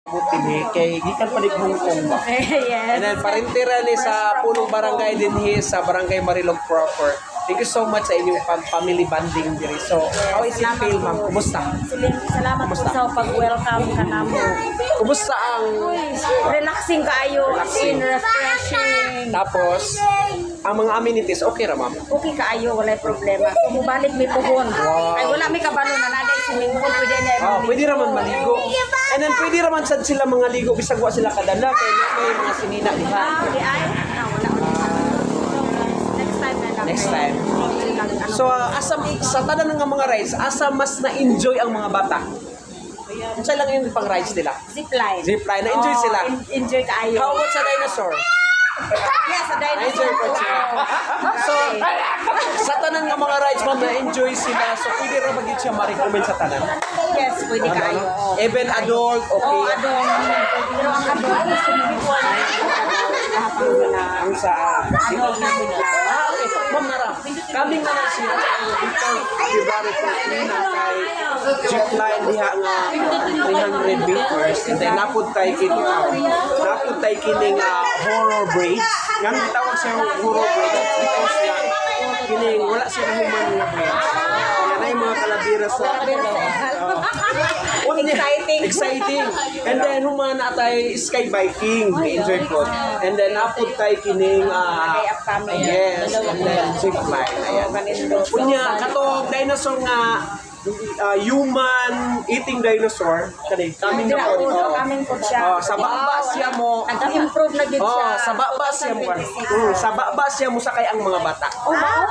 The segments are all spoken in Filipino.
Buti kay gikan pa ni Hong Kong ba. Yes. And then parintira ni sa punong barangay din sa barangay Marilog proper. Thank you so much sa inyong family bonding diri. So, how is it feel, ma'am? Kumusta? Salamat po sa pag-welcome ka namo. Kumusta ang Relaxing kaayo, Relaxing. refreshing. tapos ang mga amenities okay ra, ma'am? Okay kaayo, walay problema. So, mubalik may puhon. Wow. Ay, wala may kabalo na naday swimming pool, pwede na. Pwede raman maligo. And then pwede raman sad sila mga ligo bisag wa sila kadala kay may mga sinina diha. Di ay? Wala. Next time na lang. Next time. So asa sa tanan nga mga rides, asa mas na-enjoy ang mga bata? Unsa lang yung pang rides nila? Zipline. Zipline, na-enjoy sila. Enjoy kaayo. How about sa dinosaur? Yes, sa dinosaur. Na-enjoy po sila. So, sa tanan nga mga rides, ma'am, na-enjoy sila. So, pwede ra magiging siya ma-recommend sa tanan. Yes, pwede kaayo. Even adult, okay. Pero ang adult, swimming pool na Ang sa okay. Ma'am Nara, kaming na lang siya before February 14 na kay zipline diha nga 300 meters and then napud tay kining horror bridge. Ngano gitawag siya horror bridge because niya kining wala siya human nga bridge. Yan ay mga kalabira sa exciting. And then human atay sky biking, enjoy ko. And then napud tay kining yes, and then zipline. Ayan. Punya katong dinosaur nga human eating dinosaur kani kaming na po. Kaming po siya. Sa baba siya mo. Nag-improve na gid siya. Sa baba siya mo. Sa baba siya mo sakay ang mga bata.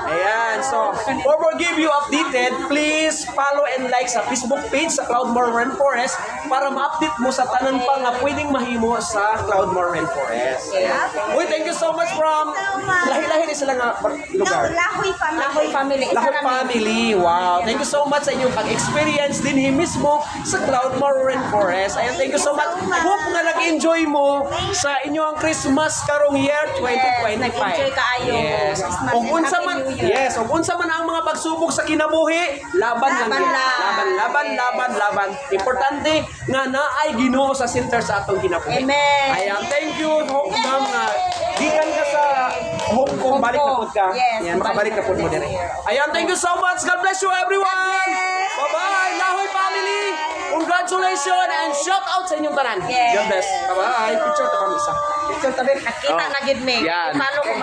Ayan. So, for more give you updated, please follow and like sa Facebook page sa Cloudmore Rainforest para ma-update mo sa tanan pa nga pwedeng mahimo sa Cloudmore Rainforest. Ayan. Uy, thank you so much from lahi-lahi ni sila nga lugar. Lahoy family. Lahoy family. Wow. Thank you so much sa inyong pag-experience din mismo sa Cloudmore Rainforest. Ayan, thank you so much. Hope nga nag-enjoy mo sa inyong Christmas karong year 2025. Nag-enjoy kaayo. Yes. Kung unsa man, yes, kung unsa man ang mga pagsubok sa kinabuhi, laban lang yun. Laban. Importante nga naay Ginoo sa center sa atong kinabuhi. Amen. Ayan, thank you, ma'am. Gikan ka sa Hong Kong, balik na po ka. Yes, Ayan, makabalik na po mo din. Ayan, thank you so much. God bless you, everyone. Bye-bye, Lahoy family. Congratulations and shout out sa inyong tanan. Yes. God bless. Bye-bye. Picture ta kami isa. Picture tabi. Nakita na gid me. Yan. Follow ko